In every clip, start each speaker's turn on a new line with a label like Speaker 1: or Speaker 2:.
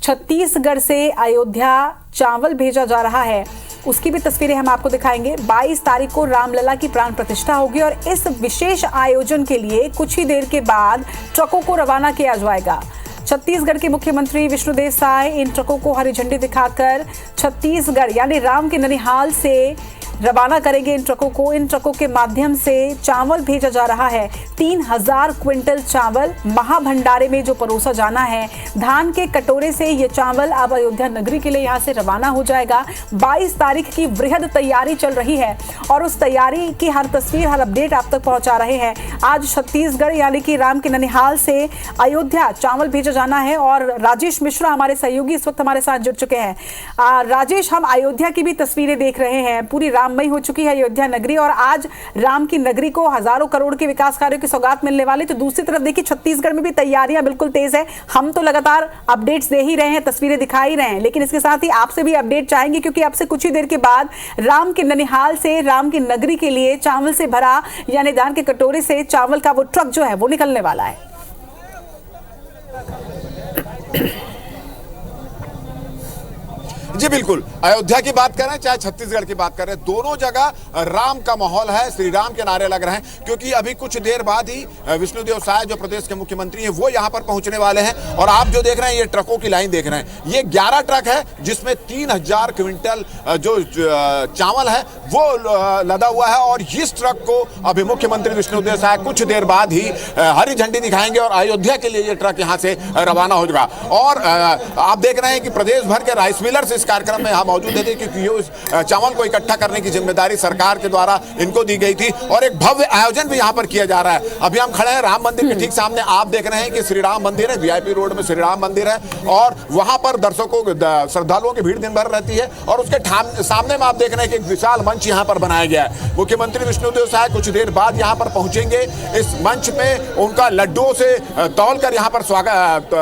Speaker 1: छत्तीसगढ़ से अयोध्या चावल भेजा जा रहा है, उसकी भी तस्वीरें हम आपको दिखाएंगे। 22 तारीख को रामलला की प्राण प्रतिष्ठा होगी और इस विशेष आयोजन के लिए कुछ ही देर के बाद ट्रकों को रवाना किया जाएगा। छत्तीसगढ़ के मुख्यमंत्री विष्णुदेव साय इन ट्रकों को हरी झंडी दिखाकर छत्तीसगढ़ यानी राम के ननिहाल से रवाना करेंगे इन ट्रकों को। इन ट्रकों के माध्यम से चावल भेजा जा रहा है। 3000 क्विंटल चावल महाभंडारे में जो परोसा जाना है। धान के कटोरे से ये चावल अब अयोध्या नगरी के लिए यहाँ से रवाना हो जाएगा। 22 तारीख की वृहद तैयारी चल रही है और उस तैयारी की हर तस्वीर, हर अपडेट आप तक पहुंचा रहे हैं। आज छत्तीसगढ़ यानी कि राम के ननिहाल से अयोध्या चावल भेजा जाना है और राजेश मिश्रा हमारे सहयोगी इस वक्त हमारे साथ जुड़ चुके हैं। राजेश, हम अयोध्या की भी तस्वीरें देख रहे हैं। पूरी राममय हो चुकी है अयोध्या नगरी और आज राम की नगरी को हजारों करोड़ के विकास कार्यों की सौगात मिलने वाली। तो दूसरी तरफ देखिए छत्तीसगढ़ में भी तैयारियां बिल्कुल तेज है। हम तो लगातार अपडेट्स दे ही रहे हैं, तस्वीरें दिखा ही रहे हैं, लेकिन इसके साथ ही आपसे भी अपडेट चाहेंगे क्योंकि आपसे कुछ ही देर के बाद राम के ननिहाल से राम की नगरी के लिए चावल से भरा यानी धान के कटोरे से चावल का वो ट्रक जो है वो निकलने वाला है।
Speaker 2: जी बिल्कुल, अयोध्या की बात कर रहे हैं चाहे छत्तीसगढ़ की बात कर रहे हैं, दोनों जगह राम का माहौल है, श्री राम के नारे लग रहे हैं क्योंकि अभी कुछ देर बाद ही विष्णुदेव साय जो प्रदेश के मुख्यमंत्री हैं वो यहां पर पहुंचने वाले हैं। और आप जो देख रहे हैं ये ट्रकों की लाइन देख रहे हैं, ये 11 ट्रक है जिसमें 3000 क्विंटल जो चावल है वो लदा हुआ है और इस ट्रक को अभी मुख्यमंत्री विष्णुदेव साय कुछ देर बाद ही हरी झंडी दिखाएंगे और अयोध्या के लिए ये ट्रक यहाँ से रवाना हो जाएगा। और आप देख रहे हैं कि प्रदेश भर के राइस मिलर्स इस कार्यक्रम में यहाँ मौजूद थे क्योंकि ये चावल को इकट्ठा करने की जिम्मेदारी सरकार के द्वारा इनको दी गई थी और एक भव्य आयोजन भी यहाँ पर किया जा रहा है। अभी हम खड़े हैं राम मंदिर के ठीक सामने, आप देख रहे हैं कि श्री राम मंदिर है, वीआईपी रोड में श्री राम मंदिर है और वहां पर दर्शकों श्रद्धालुओं की भीड़ दिन भर रहती है और उसके सामने में आप देख रहे हैं कि एक विशाल मंच यहाँ पर बनाया गया है। मुख्यमंत्री विष्णुदेव साय कुछ देर बाद यहाँ पर पहुंचेंगे। इस मंच में उनका लड्डुओं से तौल कर यहाँ पर स्वागत,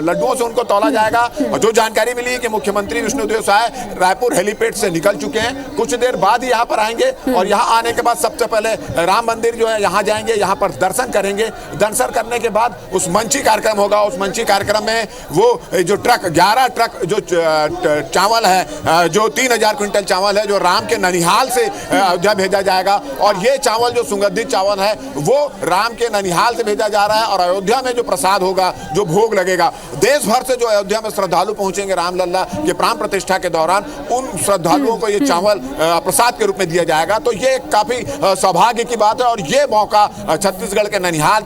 Speaker 2: लड्डुओं से उनको तौला जाएगा। और जो जानकारी मिली है कि मुख्यमंत्री विष्णुदेव साय रायपुर हेलीपैड से निकल चुके हैं, कुछ देर बाद ही यहाँ पर आएंगे और यहाँ आने के बाद सबसे पहले राम मंदिर जो है यहाँ जाएंगे, यहाँ पर दर्शन करेंगे। दर्शन करने के बाद उस मंची कार्यक्रम होगा। उस मंची कार्यक्रम में वो जो ट्रक 11 ट्रक जो चावल है, जो 3000 क्विंटल चावल है जो राम के ननिहाल से अयोध्या भेजा जाएगा और ये चावल जो सुगंधित चावल है वो राम के ननिहाल से भेजा जा रहा है। और अयोध्या में जो प्रसाद होगा, जो भोग लगेगा, देश भर से जो अयोध्या में श्रद्धालु पहुंचेंगे रामलला के प्राण प्रतिष्ठा के दौरान, उन श्रद्धालुओं को ये चावल प्रसाद के रूप में दिया जाएगा। तो ये काफी सौभाग्य की बात है और ये मौका छत्तीसगढ़ के ननिहाल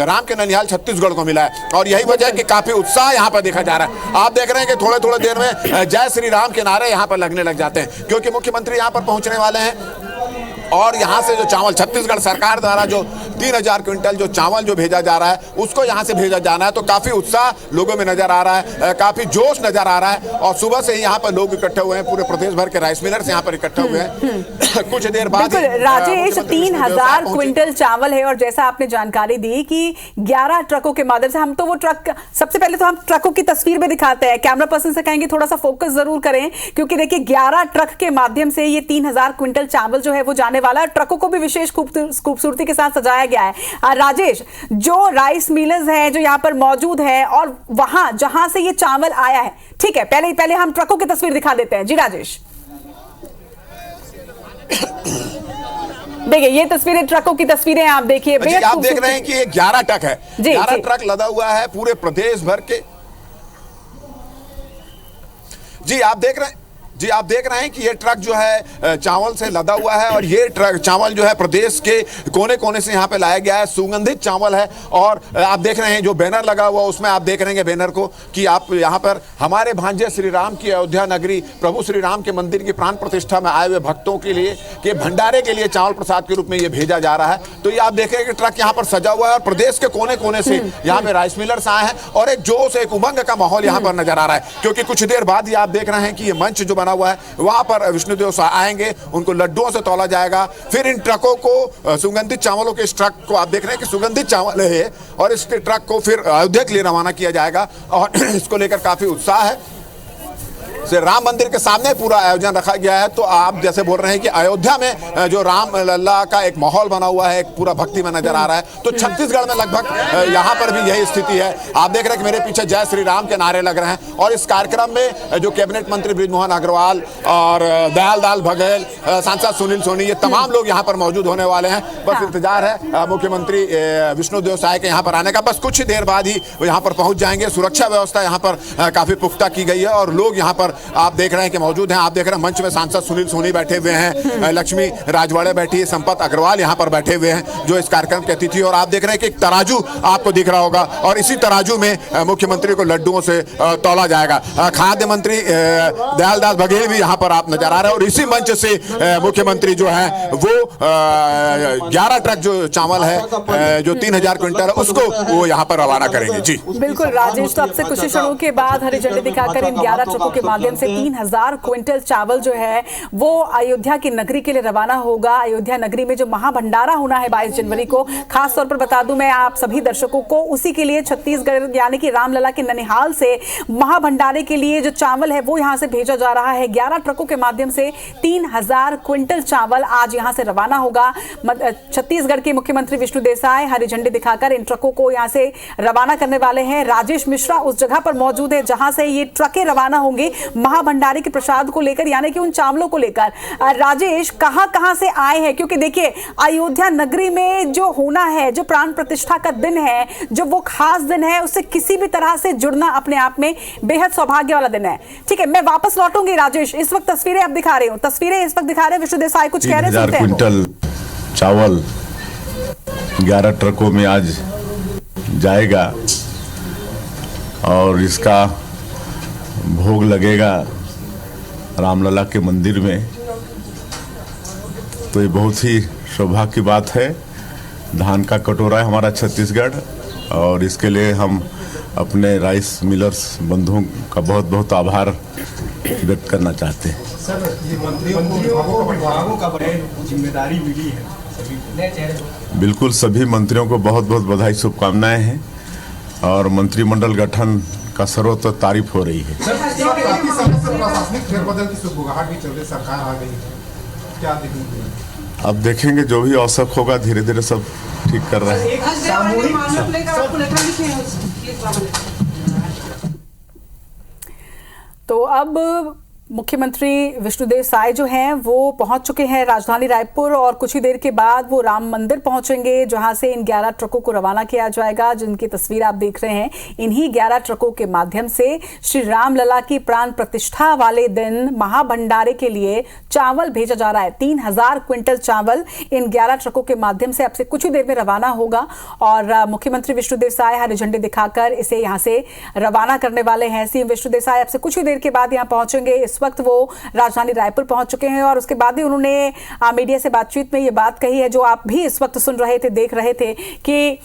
Speaker 2: राम के ननिहाल छत्तीसगढ़ को मिला है और यही वजह है कि काफी उत्साह यहाँ पर देखा जा रहा है। आप देख रहे हैं कि थोड़े थोड़े देर में जय श्री राम के नारे यहाँ पर लगने लग जाते हैं क्योंकि मुख्यमंत्री यहाँ पर पहुंचने वाले हैं और यहाँ से जो चावल छत्तीसगढ़ सरकार द्वारा जो 3000 क्विंटल जो चावल जो भेजा जा रहा है उसको यहाँ से भेजा जाना है। तो काफी उत्साह लोगों में नजर आ रहा है, काफी जोश नजर आ रहा है और सुबह से ही यहाँ पर लोग इकट्ठे हुए हैं, पूरे प्रदेश भर के राइस मिलर्स यहाँ पर इकट्ठे हुए हैं। कुछ देर बाद
Speaker 1: राजेश 3000 क्विंटल चावल है और जैसा आपने जानकारी दी कि 11 ट्रकों के माध्यम से, हम तो वो ट्रक सबसे पहले तो हम ट्रकों की तस्वीर में दिखाते हैं। कैमरा पर्सन से कहेंगे थोड़ा सा फोकस जरूर करें क्योंकि देखिए 11 ट्रक के माध्यम से ये 3000 क्विंटल चावल जो है वो जाने वाला है। ट्रकों को भी विशेष खूबसूरती के साथ सजाया गया है। राजेश, जो राइस मिलर्स है जो यहाँ पर मौजूद है और वहां जहां से ये चावल आया है, ठीक है, पहले हम ट्रकों की तस्वीर दिखा देते हैं। जी राजेश, देखिए ये तस्वीरें ट्रकों की तस्वीरें आप देखिए,
Speaker 2: आप देख रहे हैं कि ये 11 ट्रक है, 11 ट्रक लदा हुआ है पूरे प्रदेश भर के। जी आप देख रहे हैं कि ये ट्रक जो है चावल से लदा हुआ है और ये ट्रक चावल जो है प्रदेश के कोने कोने से यहाँ पे लाया गया है। सुगंधित चावल है और आप देख रहे हैं जो बैनर लगा हुआ उसमें आप देख रहे हैं बैनर को कि आप यहाँ पर हमारे भांजे श्री राम की अयोध्या नगरी प्रभु श्री राम के मंदिर की प्राण प्रतिष्ठा में आए हुए भक्तों के लिए के भंडारे के लिए चावल प्रसाद के रूप में ये भेजा जा रहा है। तो ये आप देख रहे हैं कि ट्रक यहाँ पर सजा हुआ है और प्रदेश के कोने कोने से यहाँ पे राइस मिलर्स आए हैं और एक जोश, एक उमंग का माहौल यहाँ पर नजर आ रहा है क्योंकि कुछ देर बाद ही आप देख रहे हैं कि ये मंच जो बना हुआ है वहां पर विष्णुदेव साय आएंगे, उनको लड्डुओं से तौला जाएगा। फिर इन ट्रकों को सुगंधित चावलों के इस ट्रक को आप देख रहे हैं कि सुगंधित चावल है और इसके ट्रक को फिर अयोध्या के लिए रवाना किया जाएगा और इसको लेकर काफी उत्साह है। श्री राम मंदिर के सामने पूरा आयोजन रखा गया है। तो आप जैसे बोल रहे हैं कि अयोध्या में जो राम लल्ला का एक माहौल बना हुआ है, एक पूरा भक्ति में नजर आ रहा है, तो छत्तीसगढ़ में लगभग यहाँ पर भी यही स्थिति है। आप देख रहे हैं कि मेरे पीछे जय श्री राम के नारे लग रहे हैं और इस कार्यक्रम में जो कैबिनेट मंत्री बृजमोहन अग्रवाल और दयालदास बघेल, सांसद सुनील सोनी, ये तमाम लोग यहाँ पर मौजूद होने वाले हैं। बस इंतजार है मुख्यमंत्री विष्णुदेव साय के यहाँ पर आने का। बस कुछ ही देर बाद ही वो यहाँ पर पहुंच जाएंगे। सुरक्षा व्यवस्था यहाँ पर काफी पुख्ता की गई है और लोग यहाँ पर आप देख रहे हैं कि मौजूद हैं। आप देख रहे हैं मंच में सांसद सुनील सोनी बैठे हुए हैं, लक्ष्मी राजवाड़े बैठी है, संपत अग्रवाल यहाँ पर बैठे हुए हैं जो इस कार्यक्रम के अतिथि। और आप देख रहे हैं कि एक तराजू आपको दिख रहा होगा और इसी तराजू में मुख्यमंत्री को लड्डुओं से तौला जाएगा। खाद्य मंत्री दयालदास बघेल भी यहाँ पर आप नजर आ रहे हैं और इसी मंच से मुख्यमंत्री जो है वो 11 ट्रक जो चावल है जो 3000 क्विंटल उसको वो यहाँ पर रवाना करेंगे। जी
Speaker 1: बिल्कुल राजेश, तो अब से कुछ क्षणों के बाद हरी झंडी दिखाकर इन 11 ट्रकों के माध्यम से 3000 क्विंटल चावल जो है वो अयोध्या की नगरी के लिए रवाना होगा। अयोध्या नगरी में जो महाभंडारा होना है 22 जनवरी को, खास तौर पर बता दूं मैं आप सभी दर्शकों को, उसी के लिए छत्तीसगढ़ यानी कि रामलला के ननिहाल से महाभंडारे के लिए जो चावल है वो यहाँ से भेजा जा रहा है। 11 ट्रकों के माध्यम से 3000 क्विंटल चावल आज यहाँ से रवाना होगा। छत्तीसगढ़ के मुख्यमंत्री विष्णुदेव साय हरी झंडी दिखाकर इन ट्रकों को यहाँ से रवाना करने वाले हैं। राजेश मिश्रा उस जगह पर मौजूद है जहां से ये ट्रकें रवाना होंगे महाभंडारे के प्रसाद को लेकर, यानी कि उन चावलों को लेकर। राजेश, कहां से आए हैं? क्योंकि देखिए अयोध्या नगरी में जो होना है, जो प्राण प्रतिष्ठा का दिन है, जो वो खास दिन है, उससे किसी भी तरह से जुड़ना अपने आप में बेहद सौभाग्य वाला दिन है। ठीक है, मैं वापस लौटूंगी राजेश। इस वक्त तस्वीरें आप दिखा रहे हो, तस्वीरें इस वक्त दिखा रहे हैं विष्णुदेव साय, कुछ कह रहे हैं?
Speaker 3: 3000 क्विंटल चावल 11 ट्रकों में आज जाएगा और इसका भोग लगेगा रामलला के मंदिर में। तो ये बहुत ही सौभाग्य की बात है। धान का कटोरा है हमारा छत्तीसगढ़ और इसके लिए हम अपने राइस मिलर्स बंधुओं का बहुत बहुत आभार व्यक्त करना चाहते हैं।
Speaker 4: सर, ये मंत्रियों को विभागों का जिम्मेदारी मिली है।
Speaker 3: बिल्कुल, सभी मंत्रियों को बहुत बहुत बधाई, शुभकामनाएं हैं और मंत्रिमंडल गठन का सर्वत्र तारीफ हो रही है।
Speaker 4: काफी समय से प्रशासनिक फेरबदल की सुगबुगाहट भी चल रही, सरकार आ गई है, क्या देखेंगे?
Speaker 3: अब देखेंगे, जो भी आवश्यक होगा धीरे धीरे सब ठीक कर रहे हैं।
Speaker 1: तो अब मुख्यमंत्री विष्णुदेव साय जो हैं वो पहुंच चुके हैं राजधानी रायपुर और कुछ ही देर के बाद वो राम मंदिर पहुंचेंगे जहां से इन 11 ट्रकों को रवाना किया जाएगा, जिनकी तस्वीर आप देख रहे हैं। इन्हीं 11 ट्रकों के माध्यम से श्री रामलला की प्राण प्रतिष्ठा वाले दिन महाभंडारे के लिए चावल भेजा जा रहा है। 3000 क्विंटल चावल इन 11 ट्रकों के माध्यम से अब से कुछ ही देर में रवाना होगा और मुख्यमंत्री विष्णुदेव साय हरी झंडी दिखाकर इसे यहाँ से रवाना करने वाले हैं। सीएम विष्णुदेव साय अब से कुछ ही देर के बाद यहाँ पहुंचेंगे। इस वक्त वो राजधानी रायपुर पहुंच चुके हैं और उसके बाद ही उन्होंने मीडिया से बातचीत में ये बात कही है जो आप भी इस वक्त सुन रहे थे, देख रहे थे, कि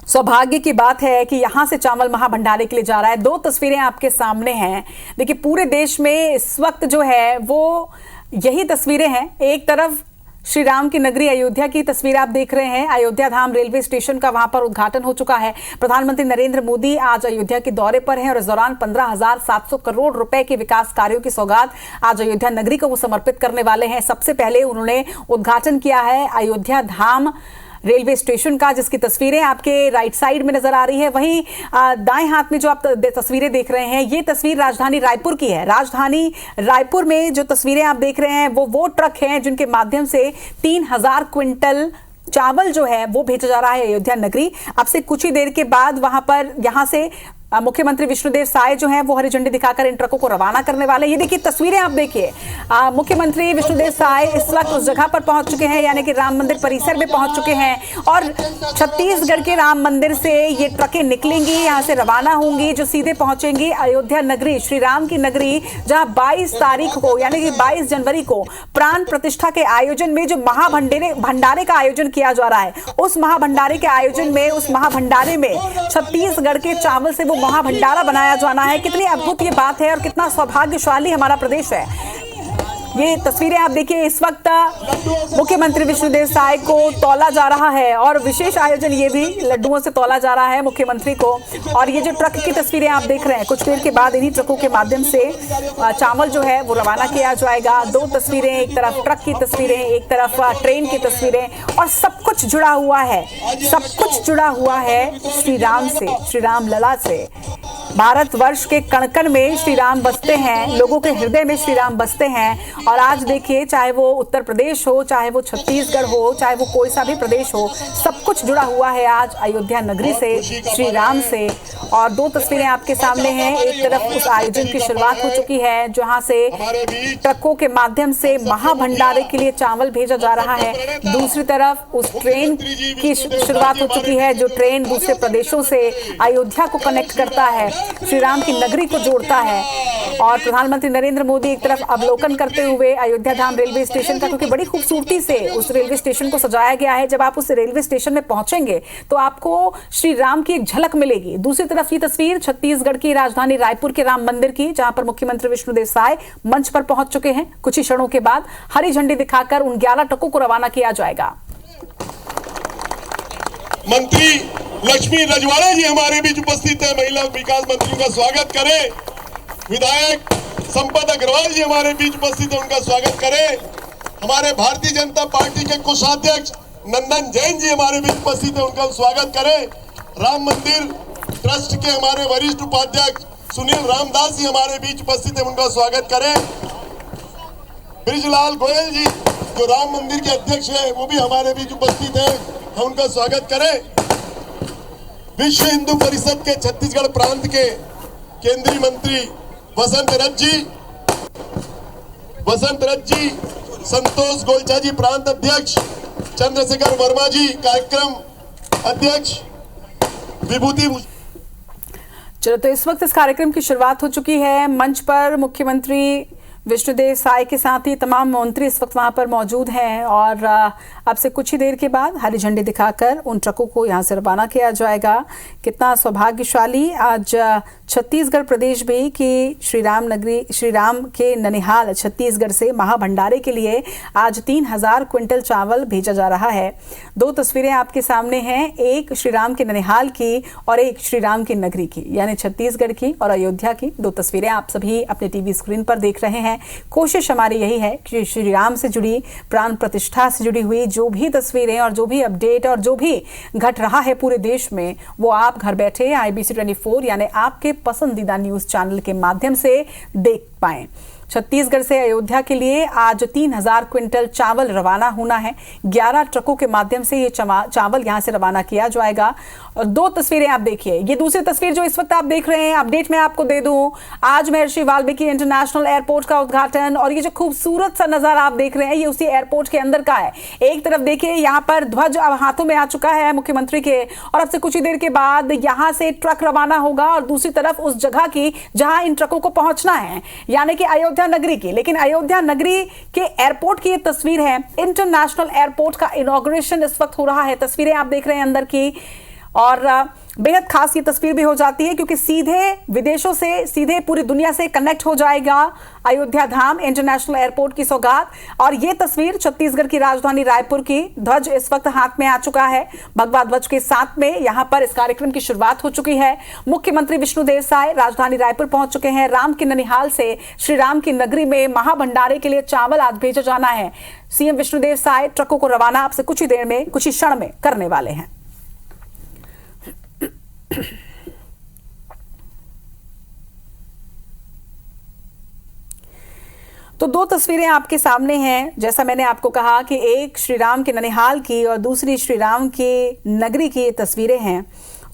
Speaker 1: सौभाग्य की बात है कि यहां से चावल महाभंडारे के लिए जा रहा है। 2 तस्वीरें आपके सामने हैं। देखिए पूरे देश में इस वक्त जो है वो यही तस्वीरें हैं। एक तरफ श्री राम की नगरी अयोध्या की तस्वीर आप देख रहे हैं। अयोध्या धाम रेलवे स्टेशन का वहां पर उद्घाटन हो चुका है। प्रधानमंत्री नरेंद्र मोदी आज अयोध्या के दौरे पर हैं और इस दौरान 15,700 करोड़ रुपए के विकास कार्यों की सौगात आज अयोध्या नगरी को वो समर्पित करने वाले हैं। सबसे पहले उन्होंने उद्घाटन किया है अयोध्या धाम रेलवे स्टेशन का, जिसकी तस्वीरें आपके राइट साइड में नजर आ रही है। वहीं दाएं हाथ में जो आप तस्वीरें देख रहे हैं ये तस्वीर राजधानी रायपुर की है। राजधानी रायपुर में जो तस्वीरें आप देख रहे हैं वो ट्रक हैं जिनके माध्यम से 3000 क्विंटल चावल जो है वो भेजा जा रहा है अयोध्या नगरी। अब से कुछ ही देर के बाद वहां पर यहां से मुख्यमंत्री विष्णुदेव साय जो हैं वो हरी झंडी दिखाकर इन ट्रकों को रवाना करने वाले। ये देखिए तस्वीरें आप देखिए, मुख्यमंत्री विष्णुदेव साय इस वक्त उस जगह पर पहुंच चुके हैं यानी कि राम मंदिर परिसर में पहुंच चुके हैं और छत्तीसगढ़ के राम मंदिर से ये ट्रकें निकलेंगी, यहाँ से रवाना होंगी जो सीधे पहुंचेंगी अयोध्या नगरी, श्री राम की नगरी, जहां 22 तारीख को यानी कि 22 जनवरी को प्राण प्रतिष्ठा के आयोजन में जो महाभंडारे का आयोजन किया जा रहा है, उस महाभंडारे के आयोजन में, उस महाभंडारे में छत्तीसगढ़ के चावल से वो महाभंडारा बनाया जाना है। कितनी अद्भुत ये बात है और कितना सौभाग्यशाली हमारा प्रदेश है। ये तस्वीरें आप देखिए, इस वक्त मुख्यमंत्री विष्णुदेव साय को तौला जा रहा है और विशेष आयोजन ये भी लड्डुओं से तौला जा रहा है मुख्यमंत्री को। और ये जो ट्रक की तस्वीरें आप देख रहे हैं, कुछ देर के बाद इन्हीं ट्रकों के माध्यम से चावल जो है वो रवाना किया जाएगा। दो तस्वीरें, एक तरफ ट्रक की तस्वीरें, एक तरफ ट्रेन की तस्वीरें, और सब कुछ जुड़ा हुआ है, सब कुछ जुड़ा हुआ है श्री राम से, श्री राम लला से। भारतवर्ष के कण कण में श्री राम बसते हैं, लोगों के हृदय में श्री राम बसते हैं। और आज देखिए, चाहे वो उत्तर प्रदेश हो, चाहे वो छत्तीसगढ़ हो, चाहे वो कोई सा भी प्रदेश हो, सब कुछ जुड़ा हुआ है आज अयोध्या नगरी से, श्री राम से। और दो तस्वीरें आपके सामने हैं, एक तरफ उस आयोजन की शुरुआत हो चुकी है जहां से ट्रकों के माध्यम से महाभंडारे के लिए चावल भेजा जा रहा है, दूसरी तरफ उस ट्रेन की शुरुआत हो चुकी है जो ट्रेन दूसरे प्रदेशों से अयोध्या को कनेक्ट करता है, श्री राम की नगरी को जोड़ता है। और प्रधानमंत्री नरेंद्र मोदी एक तरफ अवलोकन करते हुए अयोध्या धाम रेलवे स्टेशन का, क्योंकि बड़ी खूबसूरती से उस रेलवे स्टेशन को सजाया गया है। जब आप उस रेलवे स्टेशन में पहुंचेंगे तो आपको श्री राम की एक झलक मिलेगी। दूसरी तरफ ये तस्वीर छत्तीसगढ़ की राजधानी रायपुर के राम मंदिर की, जहां पर मुख्यमंत्री विष्णुदेव साय मंच पर पहुंच चुके हैं। कुछ ही क्षणों के बाद हरी झंडी दिखाकर उन 11 ट्रकों को रवाना किया जाएगा।
Speaker 5: मंत्री लक्ष्मी रजवाड़े जी हमारे बीच उपस्थित है, महिला विकास मंत्री का स्वागत करें। विधायक संपत अग्रवाल जी हमारे बीच उपस्थित है, उनका स्वागत करें। हमारे भारतीय जनता पार्टी के कोषाध्यक्ष नंदन जैन जी हमारे बीच उपस्थित है, उनका स्वागत करें। राम मंदिर ट्रस्ट के हमारे वरिष्ठ उपाध्यक्ष सुनील रामदास जी हमारे बीच उपस्थित है, उनका स्वागत करें। ब्रिजलाल गोयल जी जो राम मंदिर के अध्यक्ष हैं, वो भी हमारे बीच उपस्थित है, हम उनका स्वागत करें। विश्व हिंदू परिषद के छत्तीसगढ़ प्रांत के केंद्रीय मंत्री वसंत रथ जी, संतोष गोलचा जी प्रांत अध्यक्ष, चंद्रशेखर वर्मा जी कार्यक्रम अध्यक्ष, विभूति।
Speaker 1: चलो, तो इस वक्त इस कार्यक्रम की शुरुआत हो चुकी है। मंच पर मुख्यमंत्री विष्णुदेव साय के साथ ही तमाम मंत्री इस वक्त वहां पर मौजूद हैं और अब से कुछ ही देर के बाद हरी झंडी दिखाकर उन ट्रकों को यहां से रवाना किया जाएगा। कितना सौभाग्यशाली आज छत्तीसगढ़ प्रदेश भी कि श्री राम नगरी, श्री राम के ननिहाल छत्तीसगढ़ से महाभंडारे के लिए आज 3000 क्विंटल चावल भेजा जा रहा है। दो तस्वीरें आपके सामने हैं, एक श्री राम के ननिहाल की और एक श्री राम की नगरी की, यानी छत्तीसगढ़ की और अयोध्या की। दो तस्वीरें आप सभी अपने टीवी स्क्रीन पर देख रहे हैं। कोशिश हमारी यही है कि श्री राम से जुड़ी, प्राण प्रतिष्ठा से जुड़ी हुई जो भी तस्वीरें और जो भी अपडेट और जो भी घट रहा है पूरे देश में, वो आप घर बैठे IBC 24 यानी आपके पसंदीदा न्यूज चैनल के माध्यम से देख पाएं। छत्तीसगढ़ से अयोध्या के लिए आज 3000 क्विंटल चावल रवाना होना है। 11 ट्रकों के माध्यम से ये चावल यहां से रवाना किया जाएगा। और दो तस्वीरें आप देखिए, ये दूसरी तस्वीर जो इस वक्त आप देख रहे हैं, अपडेट मैं आपको दे दूं, आज महर्षि वाल्मीकि इंटरनेशनल एयरपोर्ट का उद्घाटन। और ये जो खूबसूरत सा नजारा आप देख रहे हैं, ये उसी एयरपोर्ट के अंदर का है। एक तरफ देखिए, यहाँ पर ध्वज अब हाथों में आ चुका है मुख्यमंत्री के, और अब से कुछ ही देर के बाद यहाँ से ट्रक रवाना होगा। और दूसरी तरफ उस जगह की जहां इन ट्रकों को पहुंचना है, यानी कि अयोध्या नगरी की। लेकिन अयोध्या नगरी के एयरपोर्ट की ये तस्वीर है, इंटरनेशनल एयरपोर्ट का इनॉग्रेशन इस वक्त हो रहा है। तस्वीरें आप देख रहे हैं अंदर की, और बेहद खास ये तस्वीर भी हो जाती है क्योंकि सीधे विदेशों से, सीधे पूरी दुनिया से कनेक्ट हो जाएगा अयोध्या धाम इंटरनेशनल एयरपोर्ट की सौगात। और ये तस्वीर छत्तीसगढ़ की राजधानी रायपुर की, ध्वज इस वक्त हाथ में आ चुका है। भगवा ध्वज के साथ में यहां पर इस कार्यक्रम की शुरुआत हो चुकी है। मुख्यमंत्री विष्णुदेव साय राजधानी रायपुर पहुंच चुके हैं। राम के ननिहाल से श्री राम की नगरी में महाभंडारे के लिए चावल आज भेजा जाना है। सीएम विष्णुदेव साय ट्रकों को रवाना आपसे कुछ ही देर में, कुछ ही क्षण में करने वाले हैं। तो दो तस्वीरें आपके सामने हैं, जैसा मैंने आपको कहा कि एक श्री राम के ननिहाल की और दूसरी श्री राम के नगरी की ये तस्वीरें हैं।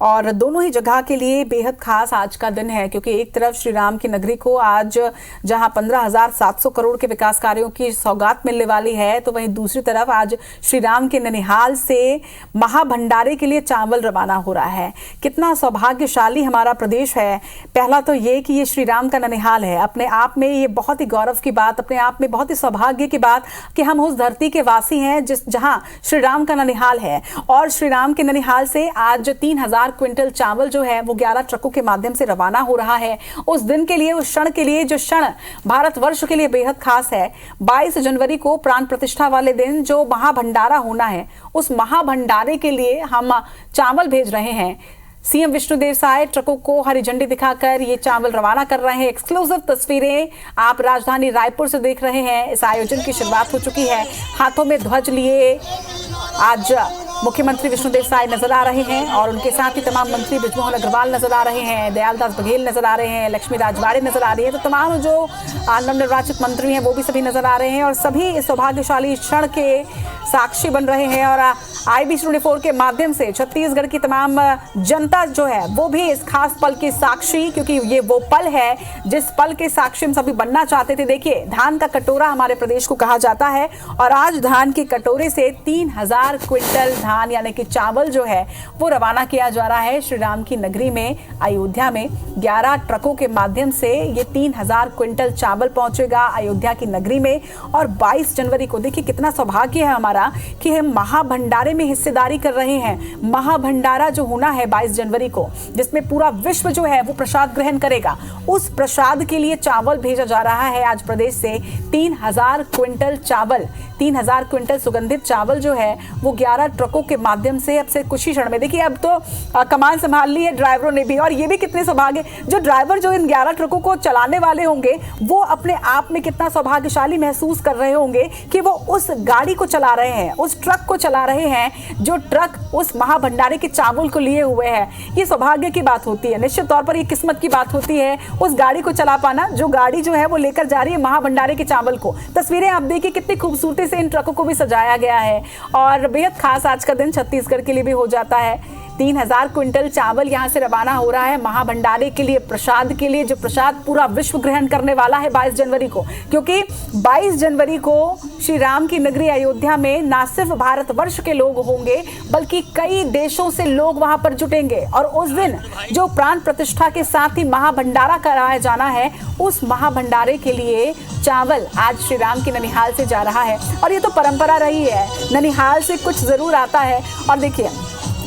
Speaker 1: और दोनों ही जगह के लिए बेहद खास आज का दिन है क्योंकि एक तरफ श्री राम की नगरी को आज जहां 15,700 करोड़ के विकास कार्यों की सौगात मिलने वाली है, तो वहीं दूसरी तरफ आज श्री राम के ननिहाल से महाभंडारे के लिए चावल रवाना हो रहा है। कितना सौभाग्यशाली हमारा प्रदेश है। पहला तो ये कि ये श्री राम का ननिहाल है, अपने आप में ये बहुत ही गौरव की बात, अपने आप में बहुत ही सौभाग्य की बात कि हम उस धरती के वासी हैं जहां श्री राम का ननिहाल है। और श्री राम के ननिहाल से आज 3000 क्विंटल चावल जो है वो 11 ट्रकों के माध्यम से रवाना हो रहा है। उस दिन के लिए, उस क्षण के लिए, जो क्षण भारतवर्ष के लिए बेहद खास है। 22 जनवरी को प्राण प्रतिष्ठा वाले दिन जो महाभंडारा होना है, उस महाभंडारे के लिए हम चावल भेज रहे हैं। सीएम विष्णुदेव साय ट्रकों को हरी झंडी दिखाकर ये चावल रवाना कर रहे हैं। एक्सक्लूसिव तस्वीरें आप राजधानी रायपुर से देख रहे हैं। इस आयोजन की शुरुआत हो चुकी है। हाथों में ध्वज लिए आज मुख्यमंत्री विष्णुदेव साय नजर आ रहे हैं और उनके साथ ही तमाम मंत्री बृजमोहन अग्रवाल नजर आ रहे हैं, दयालदास बघेल नजर आ रहे हैं, लक्ष्मी राजवाड़े नजर आ रही है। तो तमाम जो नवनिर्वाचित मंत्री हैं वो भी सभी नजर आ रहे हैं और सभी इस सौभाग्यशाली क्षण के साक्षी बन रहे हैं। और IBC 24 के माध्यम से छत्तीसगढ़ की तमाम जनता जो है वो भी इस खास पल के साक्षी, क्योंकि ये वो पल है जिस पल के साक्षी हम सभी बनना चाहते थे। देखिए, धान का कटोरा हमारे प्रदेश को कहा जाता है और आज धान के कटोरे से 3000 क्विंटल धान यानी कि चावल जो है वो रवाना किया जा रहा है श्री राम की नगरी में, अयोध्या में। 11 ट्रकों के माध्यम से ये 3000 क्विंटल चावल पहुंचेगा अयोध्या की नगरी में। और 22 जनवरी को देखिए कितना सौभाग्य है हमारा कि हम महाभंडारे में हिस्सेदारी कर रहे हैं। महाभंडारा जो होना है 22 जनवरी को, जिसमें पूरा विश्व जो है वो प्रसाद ग्रहण करेगा, उस प्रसाद के लिए चावल भेजा जा रहा है आज प्रदेश से। 3000 क्विंटल चावल, 3000 क्विंटल सुगंधित चावल जो है वो 11 ट्रकों के माध्यम से अब से कुछ ही क्षण में, देखिए अब तो कमान संभाल ली है ड्राइवरों ने भी। और ये भी कितने सौभाग्य, जो ड्राइवर जो इन 11 ट्रकों को चलाने वाले होंगे वो अपने आप में कितना सौभाग्यशाली महसूस कर रहे होंगे कि वो उस गाड़ी को चला रहे हैं, उस ट्रक को चला रहे हैं जो ट्रक उस महाभंडारे के चावल को लिए हुए है। ये सौभाग्य की बात होती है, निश्चित तौर पर ये किस्मत की बात होती है उस गाड़ी को चला पाना, जो गाड़ी जो है वो लेकर जा रही है महाभंडारे के चावल को। तस्वीरें आप देखिए कितनी खूबसूरती से इन ट्रकों को भी सजाया गया है और बेहद खास आज का दिन छत्तीसगढ़ के लिए भी हो जाता है। 3000 क्विंटल चावल यहाँ से रवाना हो रहा है महाभंडारे के लिए, प्रसाद के लिए, जो प्रसाद पूरा विश्व ग्रहण करने वाला है 22 जनवरी को। क्योंकि 22 जनवरी को श्री राम की नगरी अयोध्या में ना सिर्फ भारतवर्ष के लोग होंगे बल्कि कई देशों से लोग वहां पर जुटेंगे। और उस दिन जो प्राण प्रतिष्ठा के साथ ही महाभंडारा कराया जाना है, उस महाभंडारे के लिए चावल आज श्री राम की ननिहाल से जा रहा है। और ये तो परंपरा रही है, ननिहाल से कुछ जरूर आता है और देखिए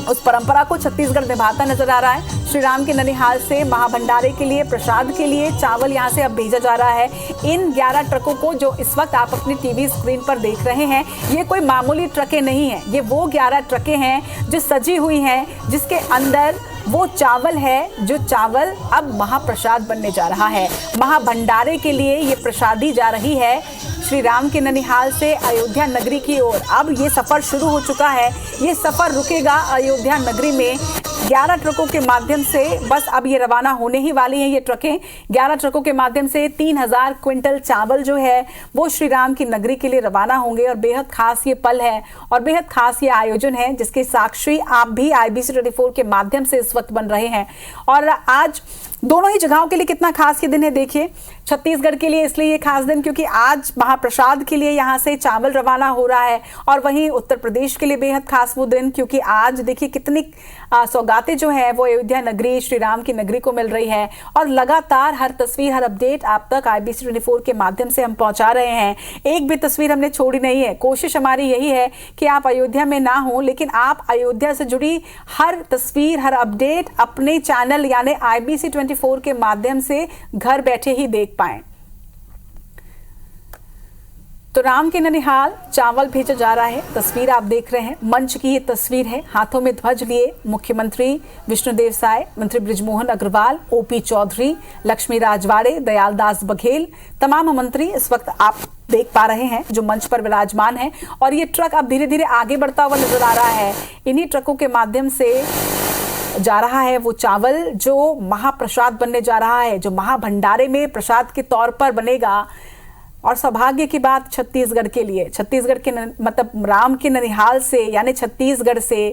Speaker 1: उस परंपरा को छत्तीसगढ़ निभाता नजर आ रहा है। श्री राम के ननिहाल से महाभंडारे के लिए, प्रसाद के लिए चावल यहां से अब भेजा जा रहा है। इन 11 ट्रकों को जो इस वक्त आप अपनी टीवी स्क्रीन पर देख रहे हैं, ये कोई मामूली ट्रकें नहीं हैं, ये वो 11 ट्रकें हैं जो सजी हुई हैं, जिसके अंदर वो चावल है जो चावल अब महाप्रसाद बनने जा रहा है। महाभंडारे के लिए ये प्रसादी जा रही है श्री राम के ननिहाल से अयोध्या नगरी की ओर। अब ये सफर शुरू हो चुका है, ये सफर रुकेगा अयोध्या नगरी में। 11 ट्रकों के माध्यम से बस अब ये रवाना होने ही वाली हैं ये ट्रकें। 11 ट्रकों के माध्यम से 3000 क्विंटल चावल जो है वो श्री राम की नगरी के लिए रवाना होंगे। और बेहद खास ये पल है और बेहद खास ये आयोजन है जिसके साक्षी आप भी IBC 24 के माध्यम से इस वक्त बन रहे हैं। और आज दोनों ही जगहों के लिए कितना खास ये दिन है। देखिए, छत्तीसगढ़ के लिए इसलिए ये खास दिन क्योंकि आज महाप्रसाद के लिए यहाँ से चावल रवाना हो रहा है, और वहीं उत्तर प्रदेश के लिए बेहद खास वो दिन क्योंकि आज देखिए कितनी सौगातें जो है वो अयोध्या नगरी, श्री राम की नगरी को मिल रही है। और लगातार हर तस्वीर, हर अपडेट आप तक IBC 24 के माध्यम से हम पहुंचा रहे हैं। एक भी तस्वीर हमने छोड़ी नहीं है। कोशिश हमारी यही है कि आप अयोध्या में ना हो, लेकिन आप अयोध्या से जुड़ी हर तस्वीर, हर अपडेट अपने चैनल यानी IBC 24 के माध्यम से घर बैठे ही देख पाएं। तो राम के ननिहाल चावल भेजा जा रहा है, तस्वीर आप देख रहे हैं। मंच की ये तस्वीर है, हाथों में ध्वज लिए मुख्यमंत्री विष्णुदेव साय, मंत्री बृजमोहन अग्रवाल, OP चौधरी, लक्ष्मी राजवाड़े, दयालदास बघेल, तमाम मंत्री इस वक्त आप देख पा रहे हैं जो मंच पर विराजमान है। और ये ट्रक अब धीरे धीरे आगे बढ़ता हुआ नजर आ रहा है। इन्हीं ट्रकों के माध्यम से जा रहा है वो चावल जो महाप्रसाद बनने जा रहा है, जो महाभंडारे में प्रसाद के तौर पर बनेगा। और सौभाग्य की बात छत्तीसगढ़ के लिए, छत्तीसगढ़ के मतलब राम के ननिहाल से यानी छत्तीसगढ़ से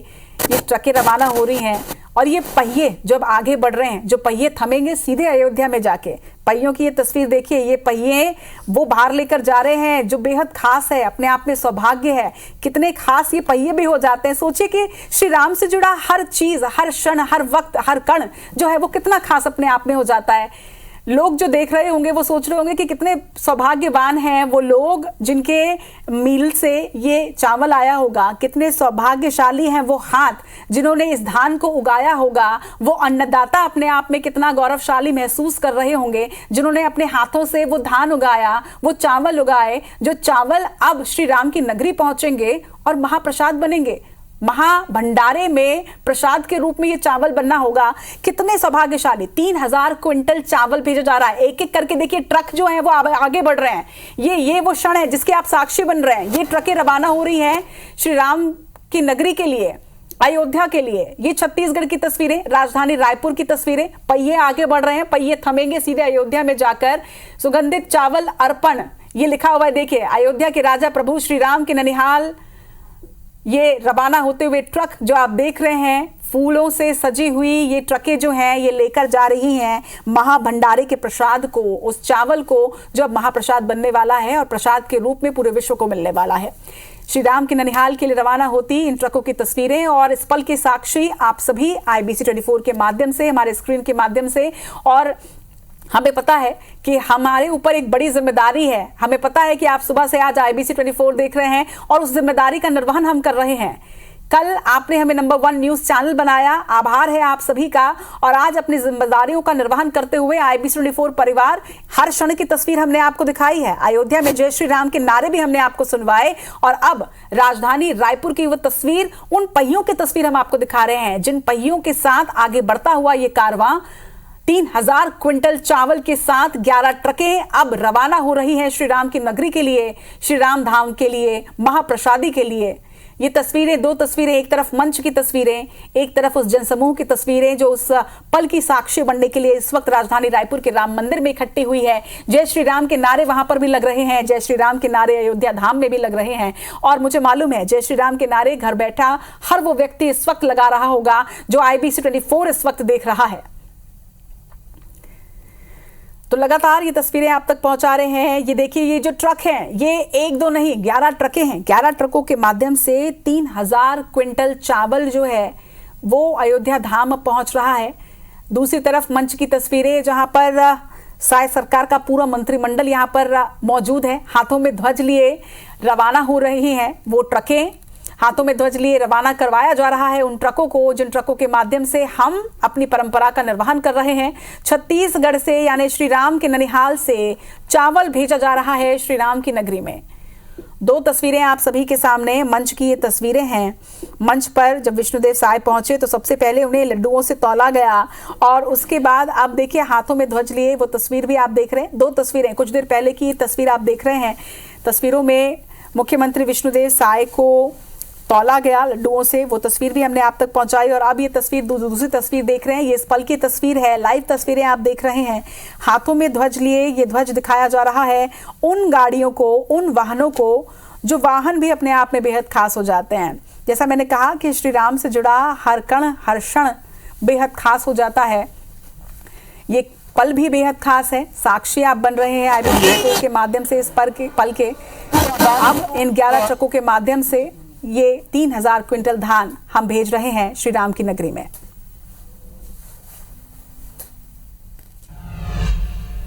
Speaker 1: ये ट्रकें रवाना हो रही हैं। और ये पहिए जब आगे बढ़ रहे हैं, जो पहिए थमेंगे सीधे अयोध्या में जाके, पहियों की ये तस्वीर देखिए, ये पहिए वो बाहर लेकर जा रहे हैं जो बेहद खास है, अपने आप में सौभाग्य है। कितने खास ये पहिए भी हो जाते हैं। सोचिए कि श्री राम से जुड़ा हर चीज, हर क्षण, हर वक्त, हर कण जो है वो कितना खास अपने आप में हो जाता है। लोग जो देख रहे होंगे वो सोच रहे होंगे कि कितने सौभाग्यवान हैं वो लोग जिनके मिल से ये चावल आया होगा, कितने सौभाग्यशाली हैं वो हाथ जिन्होंने इस धान को उगाया होगा, वो अन्नदाता अपने आप में कितना गौरवशाली महसूस कर रहे होंगे जिन्होंने अपने हाथों से वो धान उगाया, वो चावल उगाए, जो चावल अब श्री राम की नगरी पहुंचेंगे और महाप्रसाद बनेंगे। महाभंडारे में प्रसाद के रूप में ये चावल बनना होगा। कितने सौभाग्यशाली। 3000 क्विंटल चावल भेजा जा रहा है। एक एक करके देखिए ट्रक जो है वो आगे बढ़ रहे हैं। ये वो क्षण है जिसके आप साक्षी बन रहे हैं। ये ट्रकें रवाना हो रही हैं श्री राम की नगरी के लिए, अयोध्या के लिए। ये छत्तीसगढ़ की तस्वीरें, राजधानी रायपुर की तस्वीरें। पहिए आगे बढ़ रहे हैं, पहिए थमेंगे सीधे अयोध्या में जाकर। सुगंधित चावल अर्पण ये लिखा हुआ है। देखिए अयोध्या के राजा प्रभु श्री राम के ननिहाल ये रवाना होते हुए ट्रक जो आप देख रहे हैं, फूलों से सजी हुई ये ट्रकें जो हैं ये लेकर जा रही हैं महाभंडारे के प्रसाद को, उस चावल को जो अब महाप्रसाद बनने वाला है और प्रसाद के रूप में पूरे विश्व को मिलने वाला है। श्री राम के ननिहाल के लिए रवाना होती इन ट्रकों की तस्वीरें और इस पल के साक्षी आप सभी IBC 24 के माध्यम से, हमारे स्क्रीन के माध्यम से। और हमें पता है कि हमारे ऊपर एक बड़ी जिम्मेदारी है। हमें पता है कि आप सुबह से आज IBC 24 देख रहे हैं और उस जिम्मेदारी का निर्वहन हम कर रहे हैं। कल आपने हमें नंबर 1 न्यूज चैनल बनाया, आभार है आप सभी का। और आज अपनी जिम्मेदारियों का निर्वहन करते हुए IBC 24 परिवार हर क्षण की तस्वीर हमने आपको दिखाई है। अयोध्या में जय श्री राम के नारे भी हमने आपको सुनवाए और अब राजधानी रायपुर की वो तस्वीर, उन पहियों की तस्वीर हम आपको दिखा रहे हैं जिन पहियों के साथ आगे बढ़ता हुआ ये कारवां 3000 क्विंटल चावल के साथ 11 ट्रकें अब रवाना हो रही हैं श्री राम की नगरी के लिए, श्री राम धाम के लिए, महाप्रसादी के लिए। ये तस्वीरें, 2 तस्वीरें, एक तरफ मंच की तस्वीरें, एक तरफ उस जनसमूह की तस्वीरें जो उस पल की साक्षी बनने के लिए इस वक्त राजधानी रायपुर के राम मंदिर में इकट्ठी हुई है। जय श्री राम के नारे वहां पर भी लग रहे हैं, जय श्री राम के नारे अयोध्या धाम में भी लग रहे हैं। और मुझे मालूम है जय श्री राम के नारे घर बैठा हर वो व्यक्ति इस वक्त लगा रहा होगा जो IBC 24 इस वक्त देख रहा है। तो लगातार ये तस्वीरें आप तक पहुंचा रहे हैं। ये देखिए ये जो ट्रक हैं ये 1-2 नहीं 11 ट्रकें हैं। 11 ट्रकों के माध्यम से 3000 क्विंटल चावल जो है वो अयोध्या धाम पहुंच रहा है। दूसरी तरफ मंच की तस्वीरें जहां पर साय सरकार का पूरा मंत्रिमंडल यहां पर मौजूद है, हाथों में ध्वज लिए रवाना हो रही हैं वो ट्रकें। हाथों में ध्वज लिए रवाना करवाया जा रहा है उन ट्रकों को जिन ट्रकों के माध्यम से हम अपनी परंपरा का निर्वहन कर रहे हैं। छत्तीसगढ़ से यानी श्री राम के ननिहाल से चावल भेजा जा रहा है श्री राम की नगरी में। 2 तस्वीरें आप सभी के सामने, मंच की ये तस्वीरें हैं। मंच पर जब विष्णुदेव साय पहुंचे तो सबसे पहले उन्हें लड्डुओं से तौला गया और उसके बाद आप देखिए हाथों में ध्वज लिए वो तस्वीर भी आप देख रहे हैं। 2 तस्वीरें, कुछ देर पहले की तस्वीर आप देख रहे हैं। तस्वीरों में मुख्यमंत्री विष्णुदेव साय को तौला गया लड्डुओं से, वो तस्वीर भी हमने आप तक पहुंचाई। और अब ये तस्वीर दूसरी तस्वीर देख रहे हैं, ये इस पल की तस्वीर है, लाइव तस्वीरें आप देख रहे हैं। हाथों में ध्वज लिए ये ध्वज दिखाया जा रहा है उन गाड़ियों को, उन वाहनों को जो वाहन भी अपने आप में बेहद खास हो जाते हैं। जैसा मैंने कहा कि श्री राम से जुड़ा हर कण हर क्षण बेहद खास हो जाता है। ये पल भी बेहद खास है, साक्षी आप बन रहे हैं IBC के माध्यम से इस पल के। अब इन 11 ट्रकों के माध्यम से ये 3000 क्विंटल धान हम भेज रहे हैं श्री राम की नगरी में।